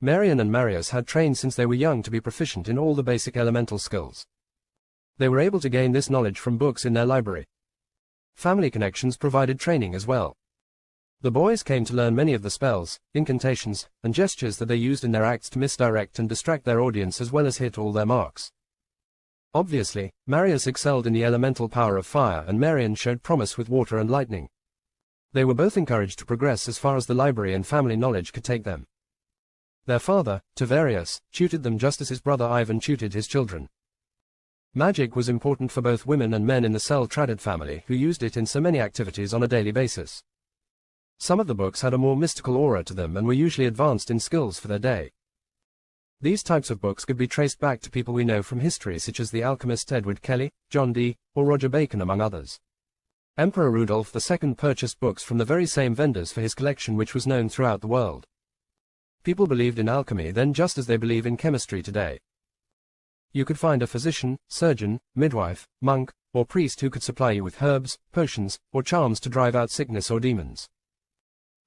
Marian and Marius had trained since they were young to be proficient in all the basic elemental skills. They were able to gain this knowledge from books in their library. Family connections provided training as well. The boys came to learn many of the spells, incantations, and gestures that they used in their acts to misdirect and distract their audience as well as hit all their marks. Obviously, Marius excelled in the elemental power of fire and Marian showed promise with water and lightning. They were both encouraged to progress as far as the library and family knowledge could take them. Their father, Tiberius, tutored them just as his brother Ivan tutored his children. Magic was important for both women and men in the Cell-Traded family who used it in so many activities on a daily basis. Some of the books had a more mystical aura to them and were usually advanced in skills for their day. These types of books could be traced back to people we know from history such as the alchemist Edward Kelly, John Dee, or Roger Bacon among others. Emperor Rudolph II purchased books from the very same vendors for his collection which was known throughout the world. People believed in alchemy then just as they believe in chemistry today. You could find a physician, surgeon, midwife, monk, or priest who could supply you with herbs, potions, or charms to drive out sickness or demons.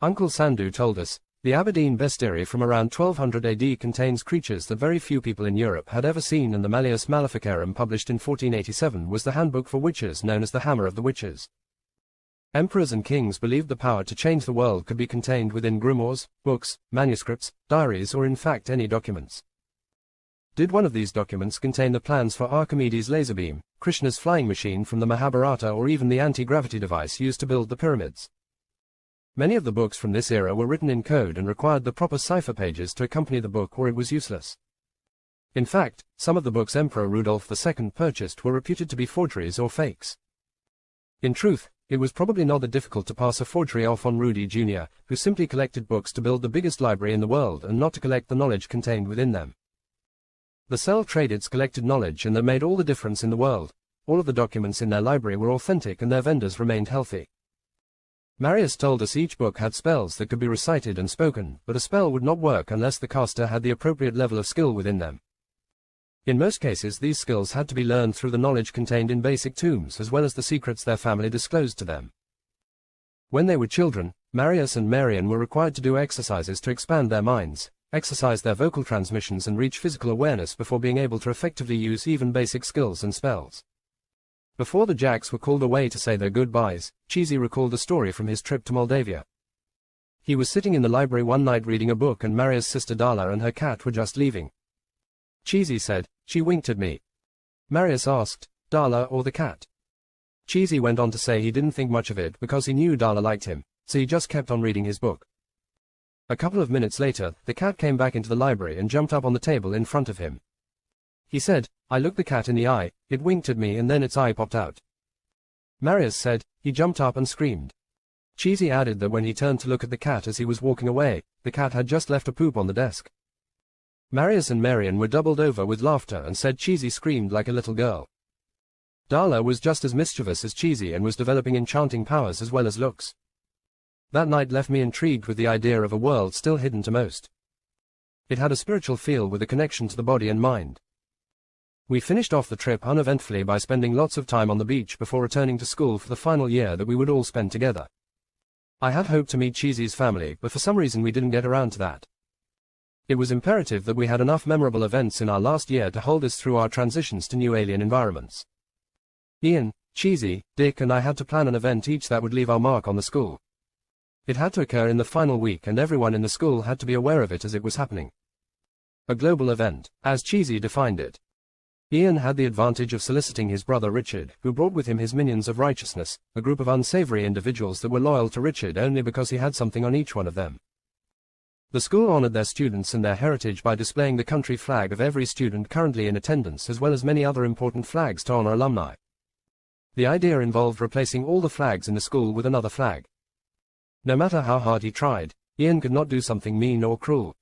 Uncle Sandu told us, the Aberdeen Bestiary from around 1200 AD contains creatures that very few people in Europe had ever seen, and the Malleus Maleficarum published in 1487 was the handbook for witches known as the Hammer of the Witches. Emperors and kings believed the power to change the world could be contained within grimoires, books, manuscripts, diaries, or in fact any documents. Did one of these documents contain the plans for Archimedes' laser beam, Krishna's flying machine from the Mahabharata, or even the anti-gravity device used to build the pyramids? Many of the books from this era were written in code and required the proper cipher pages to accompany the book or it was useless. In fact, some of the books Emperor Rudolph II purchased were reputed to be forgeries or fakes. In truth, it was probably not that difficult to pass a forgery off on Rudy Jr., who simply collected books to build the biggest library in the world and not to collect the knowledge contained within them. The Cell-Tradeds collected knowledge and that made all the difference in the world. All of the documents in their library were authentic and their vendors remained healthy. Marius told us each book had spells that could be recited and spoken, but a spell would not work unless the caster had the appropriate level of skill within them. In most cases these skills had to be learned through the knowledge contained in basic tomes as well as the secrets their family disclosed to them. When they were children, Marius and Marian were required to do exercises to expand their minds, exercise their vocal transmissions and reach physical awareness before being able to effectively use even basic skills and spells. Before the Jacks were called away to say their goodbyes, Cheesy recalled a story from his trip to Moldavia. He was sitting in the library one night reading a book and Maria's sister Darla and her cat were just leaving. Cheesy said, "She winked at me." Marius asked, "Darla or the cat?" Cheesy went on to say he didn't think much of it because he knew Darla liked him, so he just kept on reading his book. A couple of minutes later, the cat came back into the library and jumped up on the table in front of him. He said, "I looked the cat in the eye, it winked at me and then its eye popped out." Marius said, "He jumped up and screamed." Cheesy added that when he turned to look at the cat as he was walking away, the cat had just left a poop on the desk. Marius and Marian were doubled over with laughter and said Cheesy screamed like a little girl. Darla was just as mischievous as Cheesy and was developing enchanting powers as well as looks. That night left me intrigued with the idea of a world still hidden to most. It had a spiritual feel with a connection to the body and mind. We finished off the trip uneventfully by spending lots of time on the beach before returning to school for the final year that we would all spend together. I had hoped to meet Cheesy's family, but for some reason we didn't get around to that. It was imperative that we had enough memorable events in our last year to hold us through our transitions to new alien environments. Ian, Cheesy, Dick and I had to plan an event each that would leave our mark on the school. It had to occur in the final week and everyone in the school had to be aware of it as it was happening. A global event, as Cheesy defined it. Ian had the advantage of soliciting his brother Richard, who brought with him his minions of righteousness, a group of unsavory individuals that were loyal to Richard only because he had something on each one of them. The school honored their students and their heritage by displaying the country flag of every student currently in attendance as well as many other important flags to honor alumni. The idea involved replacing all the flags in the school with another flag. No matter how hard he tried, Ian could not do something mean or cruel.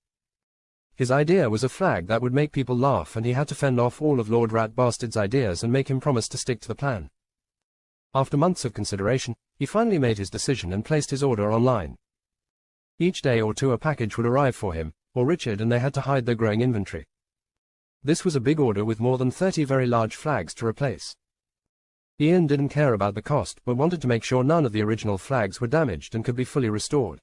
His idea was a flag that would make people laugh and he had to fend off all of Lord Rat Bastard's ideas and make him promise to stick to the plan. After months of consideration, he finally made his decision and placed his order online. Each day or two a package would arrive for him, or Richard, and they had to hide their growing inventory. This was a big order with more than 30 very large flags to replace. Ian didn't care about the cost but wanted to make sure none of the original flags were damaged and could be fully restored.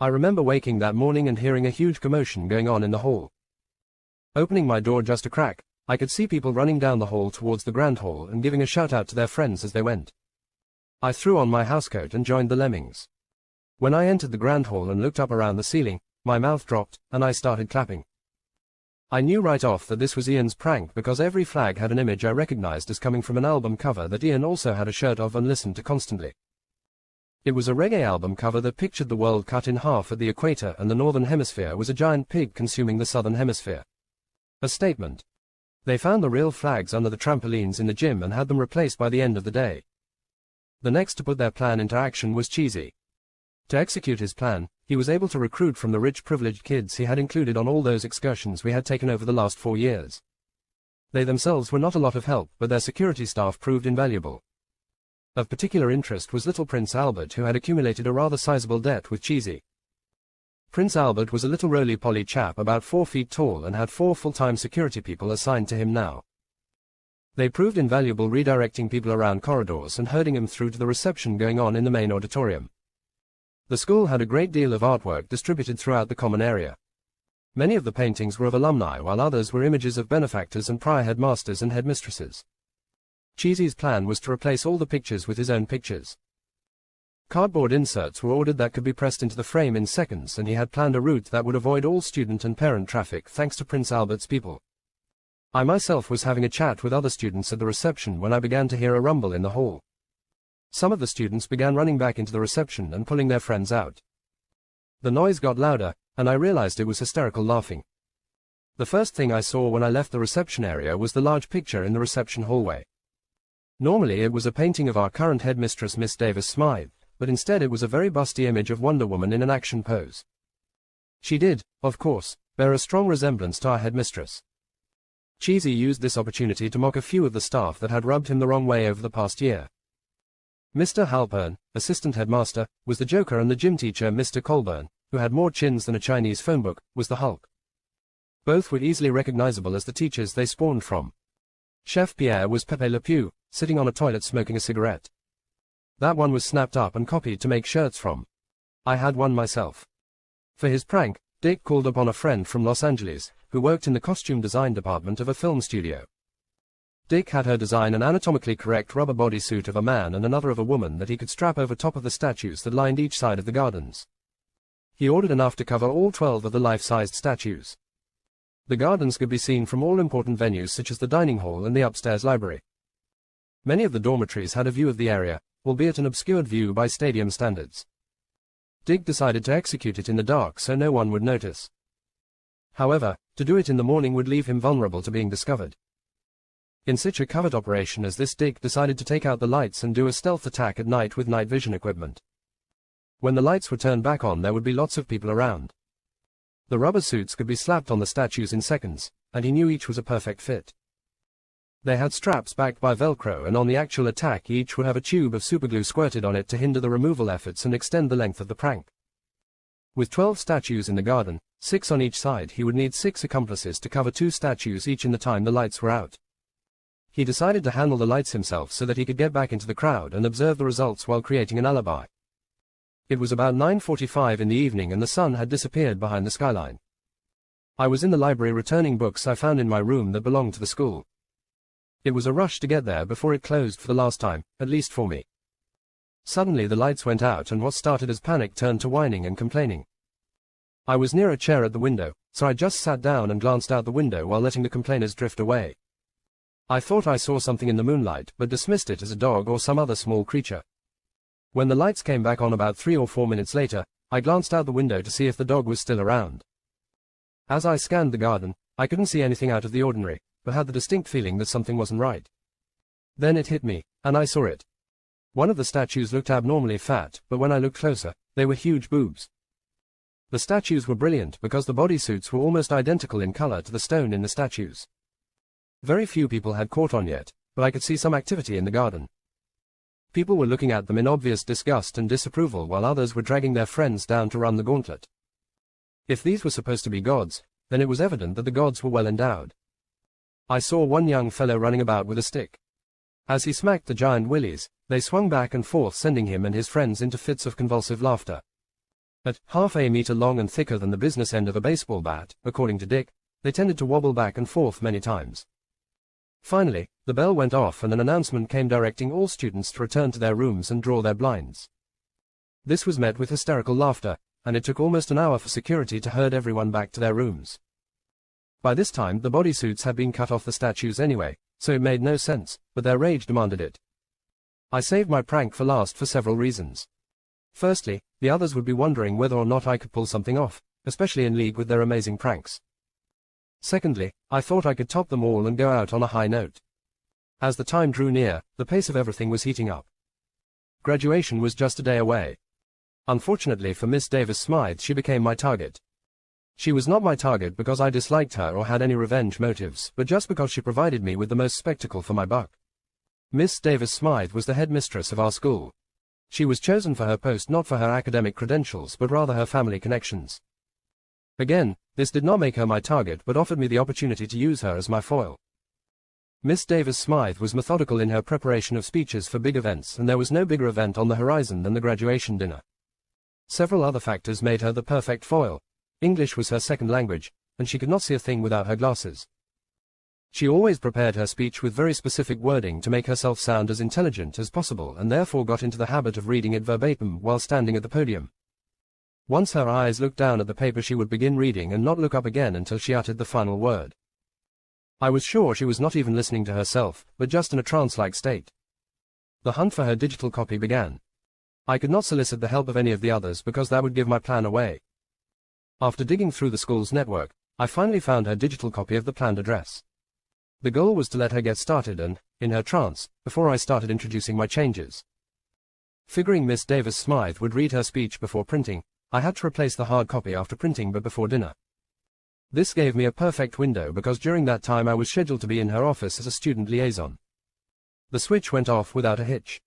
I remember waking that morning and hearing a huge commotion going on in the hall. Opening my door just a crack, I could see people running down the hall towards the grand hall and giving a shout out to their friends as they went. I threw on my housecoat and joined the lemmings. When I entered the grand hall and looked up around the ceiling, my mouth dropped, and I started clapping. I knew right off that this was Ian's prank because every flag had an image I recognized as coming from an album cover that Ian also had a shirt of and listened to constantly. It was a reggae album cover that pictured the world cut in half at the equator, and the northern hemisphere was a giant pig consuming the southern hemisphere. A statement. They found the real flags under the trampolines in the gym and had them replaced by the end of the day. The next to put their plan into action was Cheesy. To execute his plan, he was able to recruit from the rich privileged kids he had included on all those excursions we had taken over the last 4 years. They themselves were not a lot of help, but their security staff proved invaluable. Of particular interest was little Prince Albert, who had accumulated a rather sizable debt with Cheesy. Prince Albert was a little roly-poly chap about 4 feet tall and had 4 full-time security people assigned to him now. They proved invaluable redirecting people around corridors and herding them through to the reception going on in the main auditorium. The school had a great deal of artwork distributed throughout the common area. Many of the paintings were of alumni, while others were images of benefactors and prior headmasters and headmistresses. Cheesy's plan was to replace all the pictures with his own pictures. Cardboard inserts were ordered that could be pressed into the frame in seconds, and he had planned a route that would avoid all student and parent traffic thanks to Prince Albert's people. I myself was having a chat with other students at the reception when I began to hear a rumble in the hall. Some of the students began running back into the reception and pulling their friends out. The noise got louder, and I realized it was hysterical laughing. The first thing I saw when I left the reception area was the large picture in the reception hallway. Normally it was a painting of our current headmistress Miss Davis Smythe, but instead it was a very busty image of Wonder Woman in an action pose. She did, of course, bear a strong resemblance to our headmistress. Cheesy used this opportunity to mock a few of the staff that had rubbed him the wrong way over the past year. Mr. Halpern, assistant headmaster, was the Joker, and the gym teacher Mr. Colburn, who had more chins than a Chinese phone book, was the Hulk. Both were easily recognizable as the teachers they spawned from. Chef Pierre was Pepe Le Pew, sitting on a toilet smoking a cigarette. That one was snapped up and copied to make shirts from. I had one myself. For his prank, Dick called upon a friend from Los Angeles, who worked in the costume design department of a film studio. Dick had her design an anatomically correct rubber bodysuit of a man and another of a woman that he could strap over top of the statues that lined each side of the gardens. He ordered enough to cover all 12 of the life-sized statues. The gardens could be seen from all important venues such as the dining hall and the upstairs library. Many of the dormitories had a view of the area, albeit an obscured view by stadium standards. Dick decided to execute it in the dark so no one would notice. However, to do it in the morning would leave him vulnerable to being discovered. In such a covert operation as this, Dick decided to take out the lights and do a stealth attack at night with night vision equipment. When the lights were turned back on, there would be lots of people around. The rubber suits could be slapped on the statues in seconds, and he knew each was a perfect fit. They had straps backed by Velcro, and on the actual attack each would have a tube of superglue squirted on it to hinder the removal efforts and extend the length of the prank. With 12 statues in the garden, 6 on each side, he would need 6 accomplices to cover 2 statues each in the time the lights were out. He decided to handle the lights himself so that he could get back into the crowd and observe the results while creating an alibi. It was about 9:45 in the evening and the sun had disappeared behind the skyline. I was in the library returning books I found in my room that belonged to the school. It was a rush to get there before it closed for the last time, at least for me. Suddenly the lights went out and what started as panic turned to whining and complaining. I was near a chair at the window, so I just sat down and glanced out the window while letting the complainers drift away. I thought I saw something in the moonlight, but dismissed it as a dog or some other small creature. When the lights came back on about 3 or 4 minutes later, I glanced out the window to see if the dog was still around. As I scanned the garden, I couldn't see anything out of the ordinary, but had the distinct feeling that something wasn't right. Then it hit me, and I saw it. One of the statues looked abnormally fat, but when I looked closer, they were huge boobs. The statues were brilliant because the bodysuits were almost identical in color to the stone in the statues. Very few people had caught on yet, but I could see some activity in the garden. People were looking at them in obvious disgust and disapproval while others were dragging their friends down to run the gauntlet. If these were supposed to be gods, then it was evident that the gods were well endowed. I saw one young fellow running about with a stick. As he smacked the giant willies, they swung back and forth, sending him and his friends into fits of convulsive laughter. At half a meter long and thicker than the business end of a baseball bat, according to Dick, they tended to wobble back and forth many times. Finally, the bell went off and an announcement came directing all students to return to their rooms and draw their blinds. This was met with hysterical laughter, and it took almost an hour for security to herd everyone back to their rooms. By this time the bodysuits had been cut off the statues anyway, so it made no sense, but their rage demanded it. I saved my prank for last for several reasons. Firstly, the others would be wondering whether or not I could pull something off, especially in league with their amazing pranks. Secondly, I thought I could top them all and go out on a high note. As the time drew near, the pace of everything was heating up. Graduation was just a day away. Unfortunately for Miss Davis-Smythe, she became my target. She was not my target because I disliked her or had any revenge motives, but just because she provided me with the most spectacle for my buck. Miss Davis-Smythe was the headmistress of our school. She was chosen for her post not for her academic credentials but rather her family connections. Again, this did not make her my target but offered me the opportunity to use her as my foil. Miss Davis-Smythe was methodical in her preparation of speeches for big events, and there was no bigger event on the horizon than the graduation dinner. Several other factors made her the perfect foil. English was her second language, and she could not see a thing without her glasses. She always prepared her speech with very specific wording to make herself sound as intelligent as possible and therefore got into the habit of reading it verbatim while standing at the podium. Once her eyes looked down at the paper she would begin reading and not look up again until she uttered the final word. I was sure she was not even listening to herself, but just in a trance-like state. The hunt for her digital copy began. I could not solicit the help of any of the others because that would give my plan away. After digging through the school's network, I finally found her digital copy of the planned address. The goal was to let her get started and, in her trance, before I started introducing my changes. Figuring Miss Davis-Smythe would read her speech before printing, I had to replace the hard copy after printing but before dinner. This gave me a perfect window because during that time I was scheduled to be in her office as a student liaison. The switch went off without a hitch.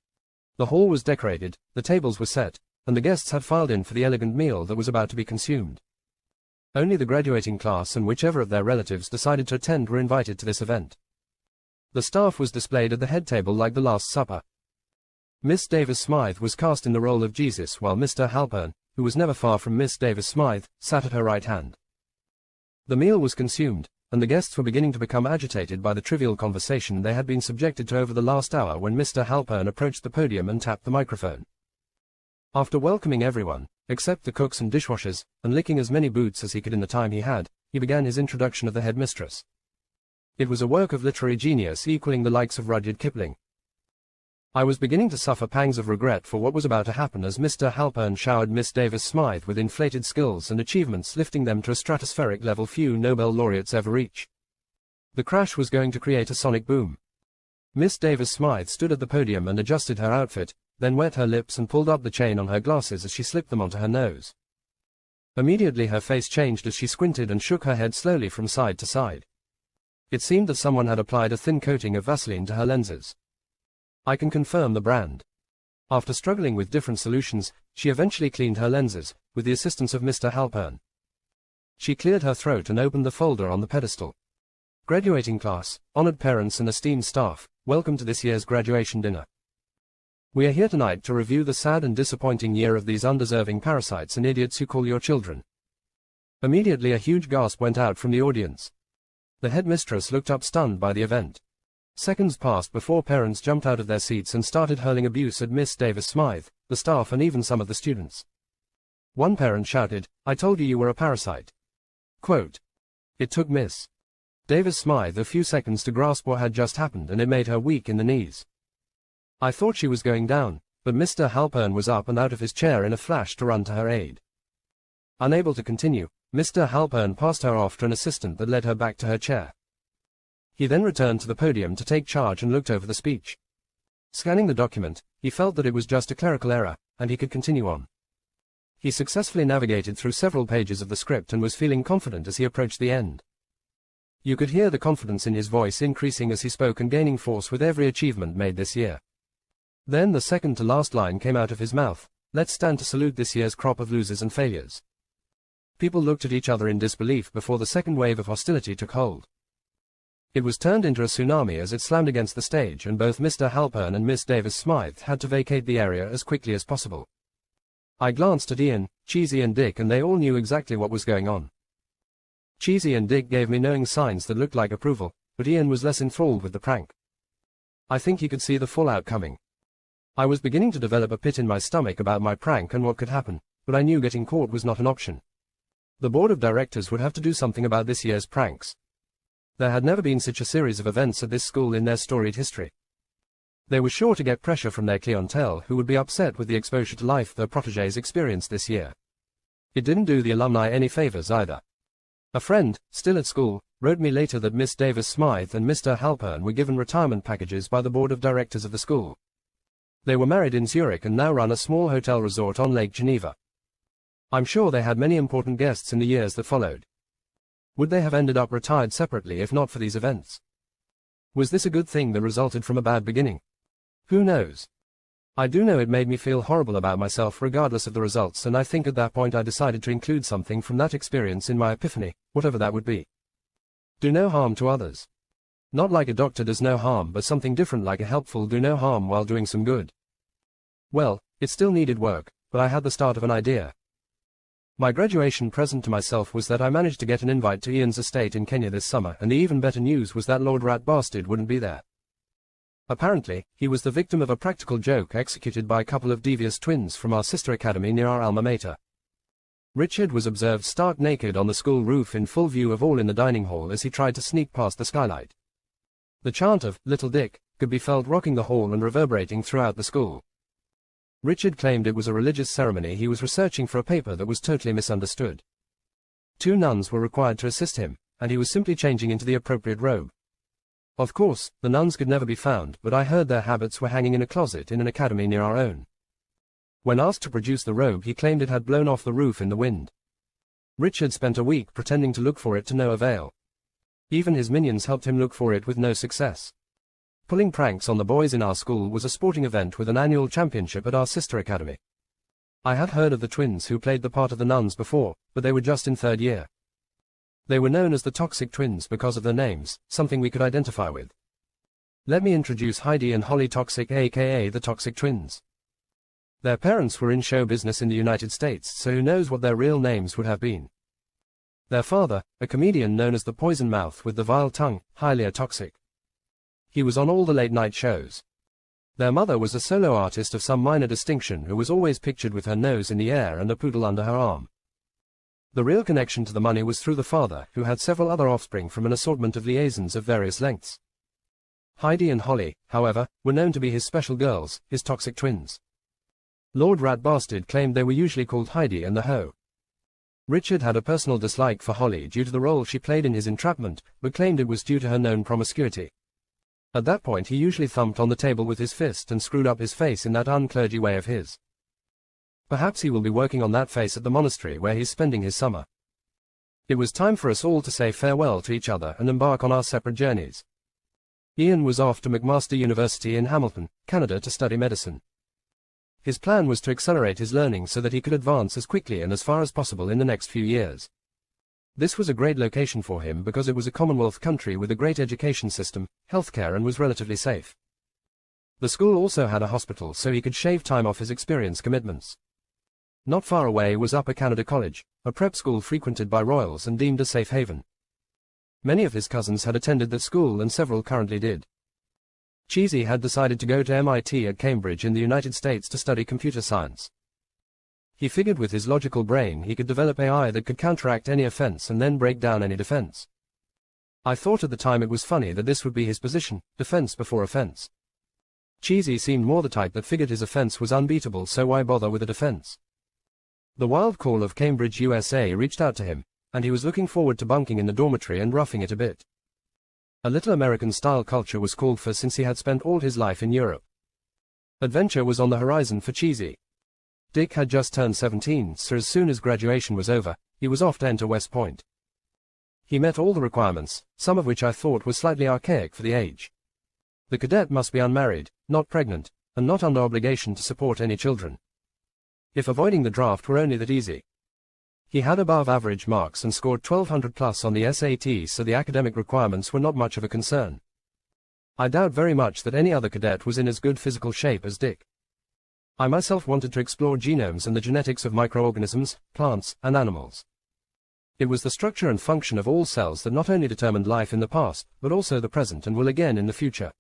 The hall was decorated, the tables were set, and the guests had filed in for the elegant meal that was about to be consumed. Only the graduating class and whichever of their relatives decided to attend were invited to this event. The staff was displayed at the head table like the Last Supper. Miss Davis-Smythe was cast in the role of Jesus while Mr. Halpern, who was never far from Miss Davis-Smythe, sat at her right hand. The meal was consumed, and the guests were beginning to become agitated by the trivial conversation they had been subjected to over the last hour when Mr. Halpern approached the podium and tapped the microphone. After welcoming everyone, except the cooks and dishwashers, and licking as many boots as he could in the time he had, he began his introduction of the headmistress. It was a work of literary genius equaling the likes of Rudyard Kipling. I was beginning to suffer pangs of regret for what was about to happen as Mr. Halpern showered Miss Davis-Smythe with inflated skills and achievements lifting them to a stratospheric level few Nobel laureates ever reach. The crash was going to create a sonic boom. Miss Davis-Smythe stood at the podium and adjusted her outfit, then wet her lips and pulled up the chain on her glasses as she slipped them onto her nose. Immediately her face changed as she squinted and shook her head slowly from side to side. It seemed that someone had applied a thin coating of Vaseline to her lenses. I can confirm the brand. After struggling with different solutions, she eventually cleaned her lenses, with the assistance of Mr. Halpern. She cleared her throat and opened the folder on the pedestal. Graduating class, honored parents and esteemed staff, welcome to this year's graduation dinner. We are here tonight to review the sad and disappointing year of these undeserving parasites and idiots who call your children. Immediately a huge gasp went out from the audience. The headmistress looked up stunned by the event. Seconds passed before parents jumped out of their seats and started hurling abuse at Miss Davis-Smythe, the staff and even some of the students. One parent shouted, "I told you were a parasite." Quote, "It took Miss Davis-Smythe a few seconds to grasp what had just happened and it made her weak in the knees. I thought she was going down, but Mr. Halpern was up and out of his chair in a flash to run to her aid. Unable to continue, Mr. Halpern passed her off to an assistant that led her back to her chair. He then returned to the podium to take charge and looked over the speech. Scanning the document, he felt that it was just a clerical error, and he could continue on. He successfully navigated through several pages of the script and was feeling confident as he approached the end. You could hear the confidence in his voice increasing as he spoke and gaining force with every achievement made this year. Then the second to last line came out of his mouth, "Let's stand to salute this year's crop of losers and failures." People looked at each other in disbelief before the second wave of hostility took hold. It was turned into a tsunami as it slammed against the stage and both Mr. Halpern and Miss Davis-Smythe had to vacate the area as quickly as possible. I glanced at Ian, Cheesy and Dick, and they all knew exactly what was going on. Cheesy and Dick gave me knowing signs that looked like approval, but Ian was less enthralled with the prank. I think he could see the fallout coming. I was beginning to develop a pit in my stomach about my prank and what could happen, but I knew getting caught was not an option. The board of directors would have to do something about this year's pranks. There had never been such a series of events at this school in their storied history. They were sure to get pressure from their clientele, who would be upset with the exposure to life their protégés experienced this year. It didn't do the alumni any favors either. A friend, still at school, wrote me later that Miss Davis-Smythe and Mr. Halpern were given retirement packages by the board of directors of the school. They were married in Zurich and now run a small hotel resort on Lake Geneva. I'm sure they had many important guests in the years that followed. Would they have ended up retired separately if not for these events? Was this a good thing that resulted from a bad beginning? Who knows? I do know it made me feel horrible about myself regardless of the results, and I think at that point I decided to include something from that experience in my epiphany, whatever that would be. Do no harm to others. Not like a doctor does no harm, but something different, like a helpful do no harm while doing some good. Well, it still needed work, but I had the start of an idea. My graduation present to myself was that I managed to get an invite to Ian's estate in Kenya this summer, and the even better news was that Lord Rat Bastard wouldn't be there. Apparently, he was the victim of a practical joke executed by a couple of devious twins from our sister academy near our alma mater. Richard was observed stark naked on the school roof in full view of all in the dining hall as he tried to sneak past the skylight. The chant of "Little Dick" could be felt rocking the hall and reverberating throughout the school. Richard claimed it was a religious ceremony he was researching for a paper that was totally misunderstood. 2 nuns were required to assist him, and he was simply changing into the appropriate robe. Of course, the nuns could never be found, but I heard their habits were hanging in a closet in an academy near our own. When asked to produce the robe, he claimed it had blown off the roof in the wind. Richard spent a week pretending to look for it to no avail. Even his minions helped him look for it with no success. Pulling pranks on the boys in our school was a sporting event with an annual championship at our sister academy. I had heard of the twins who played the part of the nuns before, but they were just in 3rd year. They were known as the Toxic Twins because of their names, something we could identify with. Let me introduce Heidi and Holly Toxic, aka the Toxic Twins. Their parents were in show business in the United States, so who knows what their real names would have been. Their father, a comedian known as the Poison Mouth with the Vile Tongue, highly toxic. He was on all the late-night shows. Their mother was a solo artist of some minor distinction who was always pictured with her nose in the air and a poodle under her arm. The real connection to the money was through the father, who had several other offspring from an assortment of liaisons of various lengths. Heidi and Holly, however, were known to be his special girls, his toxic twins. Lord Rat Bastard claimed they were usually called Heidi and the Hoe. Richard had a personal dislike for Holly due to the role she played in his entrapment, but claimed it was due to her known promiscuity. At that point he usually thumped on the table with his fist and screwed up his face in that unclergy way of his. Perhaps he will be working on that face at the monastery where he's spending his summer. It was time for us all to say farewell to each other and embark on our separate journeys. Ian was off to McMaster University in Hamilton, Canada to study medicine. His plan was to accelerate his learning so that he could advance as quickly and as far as possible in the next few years. This was a great location for him because it was a Commonwealth country with a great education system, healthcare, and was relatively safe. The school also had a hospital so he could shave time off his experience commitments. Not far away was Upper Canada College, a prep school frequented by royals and deemed a safe haven. Many of his cousins had attended that school and several currently did. Cheesy had decided to go to MIT at Cambridge in the United States to study computer science. He figured with his logical brain he could develop AI that could counteract any offense and then break down any defense. I thought at the time it was funny that this would be his position, defense before offense. Cheesy seemed more the type that figured his offense was unbeatable, so why bother with a defense? The wild call of Cambridge, USA reached out to him, and he was looking forward to bunking in the dormitory and roughing it a bit. A little American-style culture was called for since he had spent all his life in Europe. Adventure was on the horizon for Cheesy. Dick had just turned 17, so as soon as graduation was over, he was off to enter West Point. He met all the requirements, some of which I thought were slightly archaic for the age. The cadet must be unmarried, not pregnant, and not under obligation to support any children. If avoiding the draft were only that easy. He had above average marks and scored 1200 plus on the SAT, so the academic requirements were not much of a concern. I doubt very much that any other cadet was in as good physical shape as Dick. I myself wanted to explore genomes and the genetics of microorganisms, plants, and animals. It was the structure and function of all cells that not only determined life in the past, but also the present and will again in the future.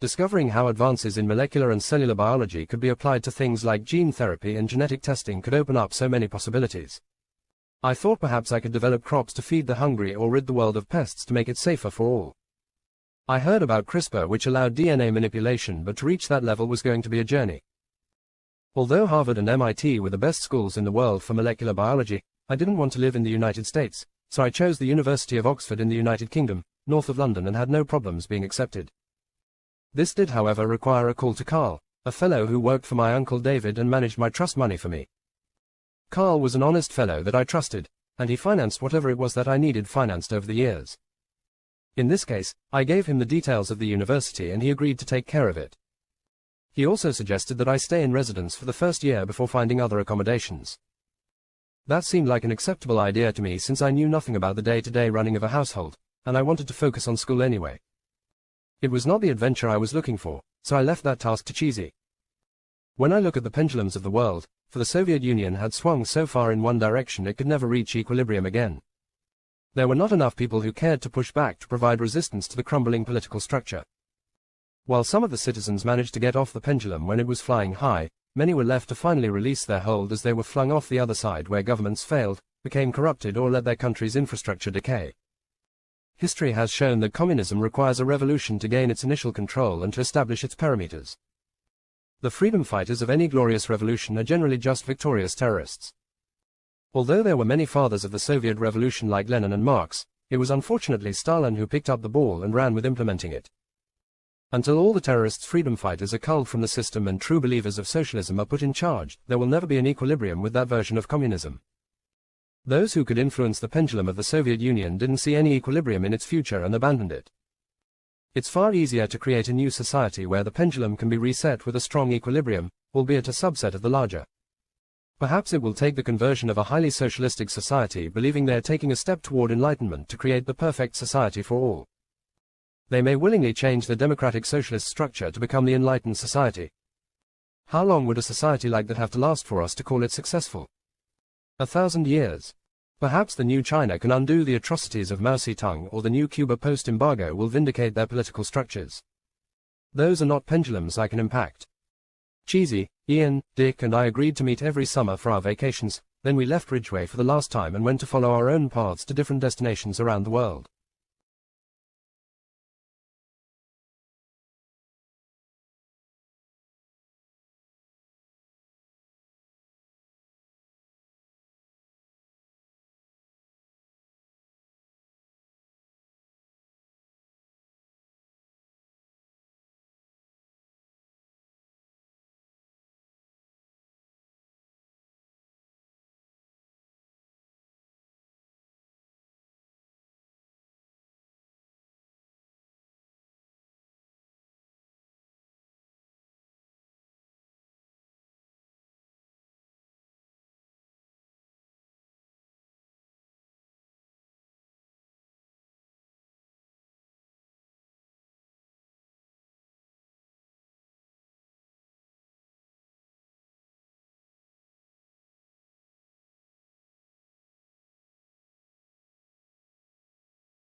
Discovering how advances in molecular and cellular biology could be applied to things like gene therapy and genetic testing could open up so many possibilities. I thought perhaps I could develop crops to feed the hungry or rid the world of pests to make it safer for all. I heard about CRISPR, which allowed DNA manipulation, but to reach that level was going to be a journey. Although Harvard and MIT were the best schools in the world for molecular biology, I didn't want to live in the United States, so I chose the University of Oxford in the United Kingdom, north of London, and had no problems being accepted. This did, however, require a call to Carl, a fellow who worked for my uncle David and managed my trust money for me. Carl was an honest fellow that I trusted, and he financed whatever it was that I needed financed over the years. In this case, I gave him the details of the university and he agreed to take care of it. He also suggested that I stay in residence for the first year before finding other accommodations. That seemed like an acceptable idea to me since I knew nothing about the day-to-day running of a household, and I wanted to focus on school anyway. It was not the adventure I was looking for, so I left that task to Cheesy. When I look at the pendulums of the world, for the Soviet Union had swung so far in one direction it could never reach equilibrium again. There were not enough people who cared to push back to provide resistance to the crumbling political structure. While some of the citizens managed to get off the pendulum when it was flying high, many were left to finally release their hold as they were flung off the other side where governments failed, became corrupted, or let their country's infrastructure decay. History has shown that communism requires a revolution to gain its initial control and to establish its parameters. The freedom fighters of any glorious revolution are generally just victorious terrorists. Although there were many fathers of the Soviet Revolution like Lenin and Marx, it was unfortunately Stalin who picked up the ball and ran with implementing it. Until all the terrorists' freedom fighters are culled from the system and true believers of socialism are put in charge, there will never be an equilibrium with that version of communism. Those who could influence the pendulum of the Soviet Union didn't see any equilibrium in its future and abandoned it. It's far easier to create a new society where the pendulum can be reset with a strong equilibrium, albeit a subset of the larger. Perhaps it will take the conversion of a highly socialistic society believing they are taking a step toward enlightenment to create the perfect society for all. They may willingly change the democratic socialist structure to become the enlightened society. How long would a society like that have to last for us to call it successful? 1,000 years. Perhaps the new China can undo the atrocities of Mao Zedong, or the new Cuba post-embargo will vindicate their political structures. Those are not pendulums I can impact. Cheesy, Ian, Dick and I agreed to meet every summer for our vacations, then we left Ridgeway for the last time and went to follow our own paths to different destinations around the world.